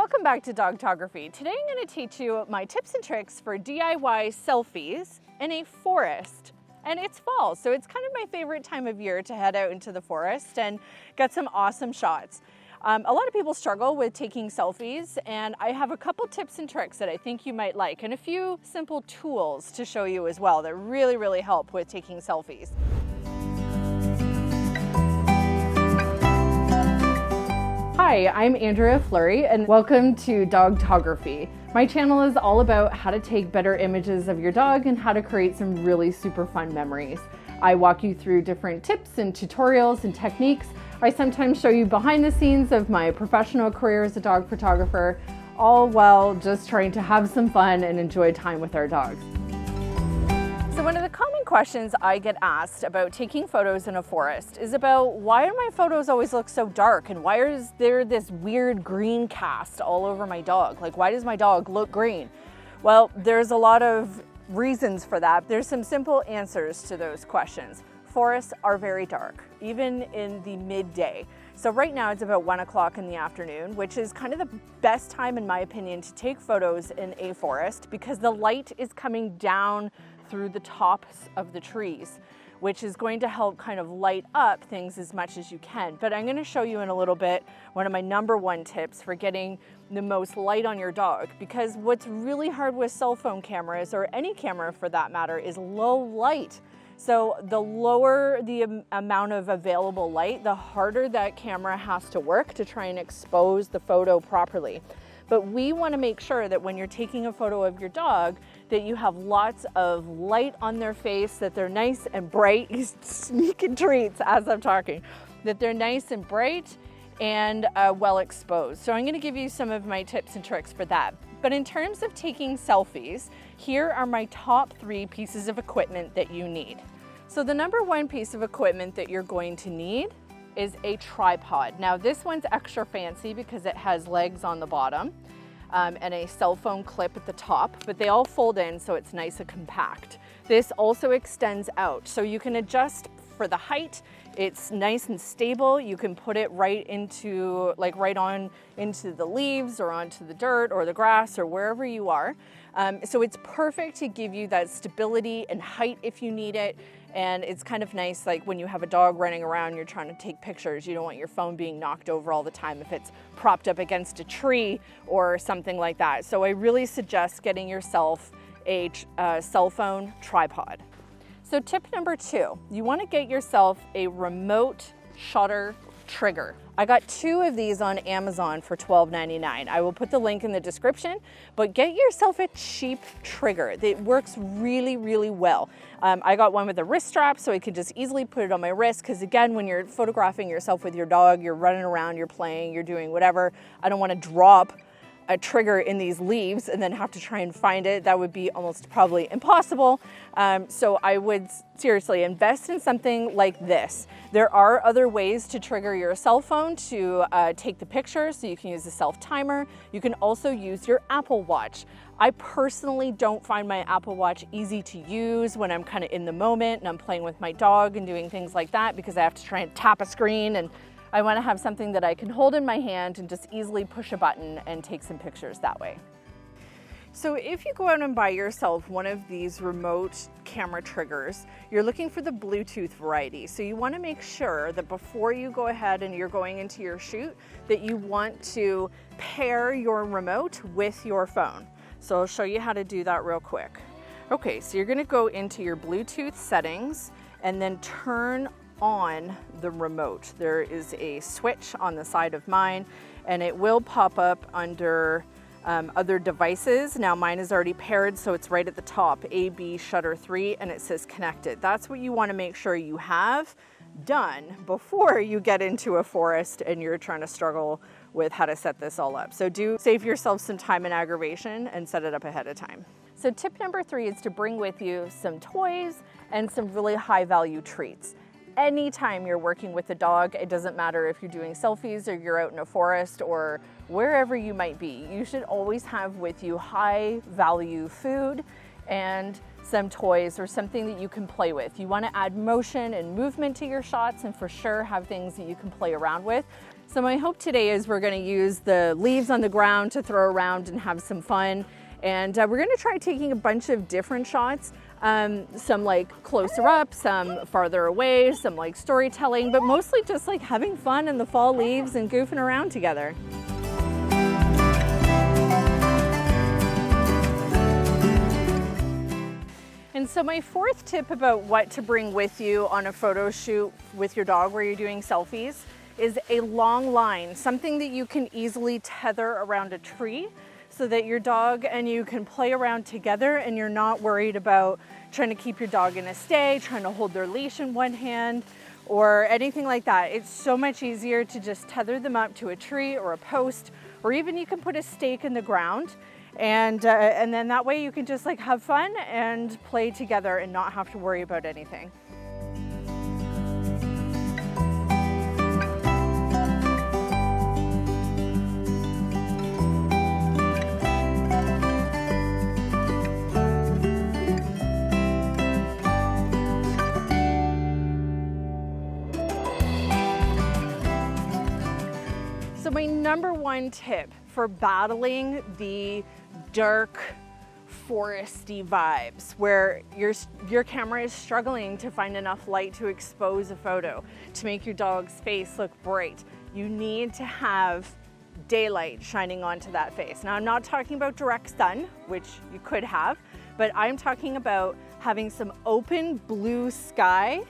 welcome back to Dogtography. Today I'm going to teach you my tips and tricks for DIY selfies in a forest. And it's fall, so it's kind of my favorite time of year to head out into the forest and get some awesome shots. A lot of people struggle with taking selfies, and I have a couple tips and tricks that I think you might like, and a few simple tools to show you as well that really help with taking selfies. Hi, I'm Andrea Fleury and welcome to Dogtography. My channel is all about how to take better images of your dog and how to create some really super fun memories. I walk you through different tips and tutorials and techniques. I sometimes show you behind the scenes of my professional career as a dog photographer, all while just trying to have some fun and enjoy time with our dogs. So one of the common questions I get asked about taking photos in a forest is about why do my photos always look so dark and why is there this weird green cast all over my dog? Like, why does my dog look green? Well, there's a lot of reasons for that. There's some simple answers to those questions. Forests are very dark, even in the midday. So right now it's about 1 o'clock in the afternoon, which is kind of the best time, in my opinion, to take photos in a forest because the light is coming down through the tops of the trees, which is going to help kind of light up things as much as you can. But I'm going to show you in a little bit one of my #1 tips for getting the most light on your dog, because what's really hard with cell phone cameras, or any camera for that matter, is low light. So the lower the amount of available light, the harder that camera has to work to try and expose the photo properly. But we want to make sure that when you're taking a photo of your dog, that you have lots of light on their face, that they're nice and bright. He's sneaking treats as I'm talking. That they're nice and bright and well exposed. So I'm going to give you some of my tips and tricks for that. But in terms of taking selfies, here are my top 3 pieces of equipment that you need. So the #1 piece of equipment that you're going to need is a tripod. Now this one's extra fancy because it has legs on the bottom and a cell phone clip at the top, but they all fold in so it's nice and compact. This also extends out, so you can adjust for the height. It's nice and stable. You can put it right into, like right on into the leaves or onto the dirt or the grass or wherever you are. So it's perfect to give you that stability and height if you need it. And it's kind of nice, like when you have a dog running around, you're trying to take pictures, you don't want your phone being knocked over all the time if it's propped up against a tree or something like that. So I really suggest getting yourself a cell phone tripod. So tip #2, you want to get yourself a remote shutter trigger. I got 2 of these on Amazon for $12.99. I will put the link in the description, but get yourself a cheap trigger that works really well. I got one with a wrist strap so I could just easily put it on my wrist, because again, when you're photographing yourself with your dog, you're running around, you're playing, you're doing whatever. I don't want to drop a trigger in these leaves and then have to try and find it. That would be almost probably impossible. So I would seriously invest in something like this. There are other ways to trigger your cell phone to take the picture, so you can use a self timer. You can also use your Apple Watch. I personally don't find my Apple Watch easy to use when I'm kind of in the moment and I'm playing with my dog and doing things like that, because I have to try and tap a screen, and I want to have something that I can hold in my hand and just easily push a button and take some pictures that way. So if you go out and buy yourself one of these remote camera triggers, you're looking for the Bluetooth variety. So you want to make sure that before you go ahead and you're going into your shoot, that you want to pair your remote with your phone. So I'll show you how to do that real quick. Okay, so you're going to go into your Bluetooth settings and then turn on the remote. There is a switch on the side of mine, and it will pop up under other devices. Now mine is already paired, so it's right at the top, AB Shutter 3, and it says connected. That's what you want to make sure you have done before you get into a forest and you're trying to struggle with how to set this all up. So do save yourself some time and aggravation and set it up ahead of time. So tip #3 is to bring with you some toys and some really high value treats. Anytime you're working with a dog, it doesn't matter if you're doing selfies or you're out in a forest or wherever you might be, you should always have with you high value food and some toys or something that you can play with. You want to add motion and movement to your shots, and for sure have things that you can play around with. So my hope today is we're going to use the leaves on the ground to throw around and have some fun. And we're going to try taking a bunch of different shots, some like closer up, some farther away, some like storytelling, but mostly just like having fun in the fall leaves and goofing around together. And so my fourth tip about what to bring with you on a photo shoot with your dog where you're doing selfies is a long line, something that you can easily tether around a tree so that your dog and you can play around together and you're not worried about trying to keep your dog in a stay, trying to hold their leash in one hand or anything like that. It's so much easier to just tether them up to a tree or a post, or even you can put a stake in the ground. And then that way you can just like have fun and play together and not have to worry about anything. So my number one tip for battling the dark foresty vibes where your camera is struggling to find enough light to expose a photo, to make your dog's face look bright, you need to have daylight shining onto that face. Now I'm not talking about direct sun, which you could have, but I'm talking about having some open blue sky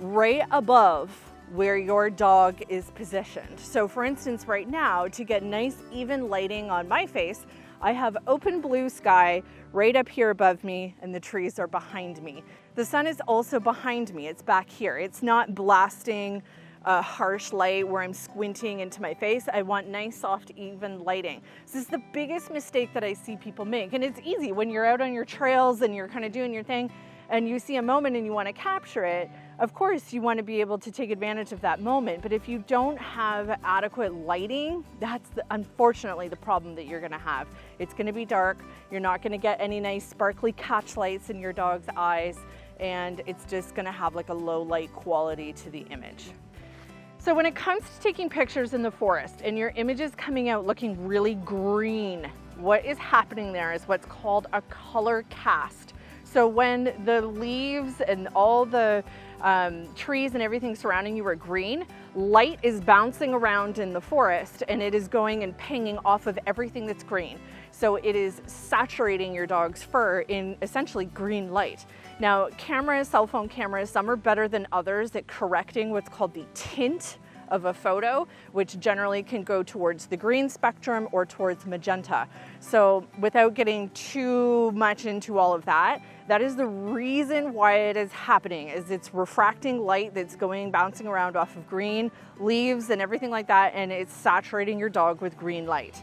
right above where your dog is positioned. So for instance, right now, to get nice even lighting on my face, I have open blue sky right up here above me and the trees are behind me. The sun is also behind me, it's back here. It's not blasting a harsh light where I'm squinting into my face. I want nice, soft, even lighting. This is the biggest mistake that I see people make. And it's easy when you're out on your trails and you're kind of doing your thing and you see a moment and you want to capture it. Of course, you want to be able to take advantage of that moment, but if you don't have adequate lighting, that's unfortunately the problem that you're going to have. It's going to be dark, you're not going to get any nice sparkly catch lights in your dog's eyes, and it's just going to have like a low light quality to the image. So when it comes to taking pictures in the forest and your image is coming out looking really green, what is happening there is what's called a color cast. So when the leaves and all the trees and everything surrounding you are green, light is bouncing around in the forest and it is going and pinging off of everything that's green. So it is saturating your dog's fur in essentially green light. Now cameras, cell phone cameras, some are better than others at correcting what's called the tint of a photo, which generally can go towards the green spectrum or towards magenta. So without getting too much into all of that, that is the reason why it is happening, is it's refracting light that's bouncing around off of green leaves and everything like that, and it's saturating your dog with green light.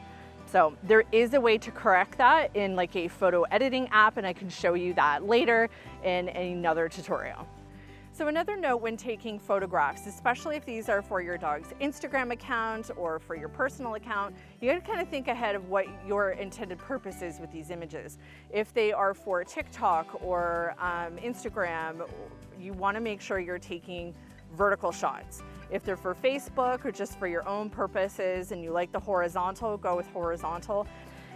So there is a way to correct that in like a photo editing app, and I can show you that later in another tutorial. So another note when taking photographs, especially if these are for your dog's Instagram account or for your personal account, you gotta kind of think ahead of what your intended purpose is with these images. If they are for TikTok or Instagram, you wanna make sure you're taking vertical shots. If they're for Facebook or just for your own purposes and you like the horizontal, go with horizontal.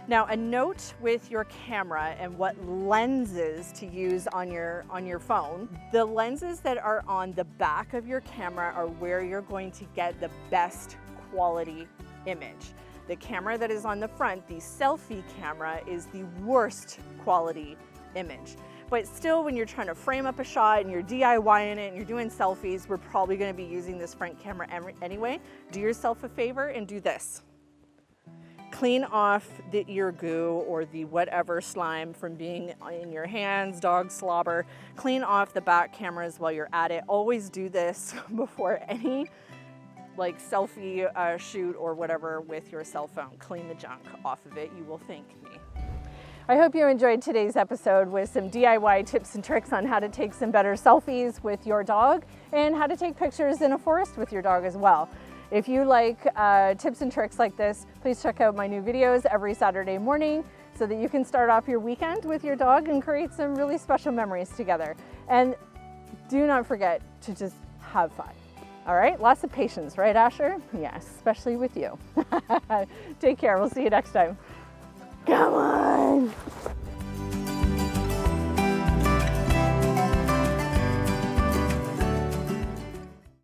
Now, a note with your camera and what lenses to use on your phone. The lenses that are on the back of your camera are where you're going to get the best quality image. The camera that is on the front, the selfie camera, is the worst quality image. But still, when you're trying to frame up a shot and you're DIYing it and you're doing selfies, we're probably going to be using this front camera anyway. Do yourself a favor and do this. Clean off the ear goo or the whatever slime from being in your hands, dog slobber. Clean off the back cameras while you're at it. Always do this before any like selfie shoot or whatever with your cell phone. Clean the junk off of it. You will thank me. I hope you enjoyed today's episode with some DIY tips and tricks on how to take some better selfies with your dog and how to take pictures in a forest with your dog as well. If you like tips and tricks like this, please check out my new videos every Saturday morning so that you can start off your weekend with your dog and create some really special memories together. And do not forget to just have fun. All right, lots of patience, right, Asher? Yes, especially with you. Take care. We'll see you next time. Come on.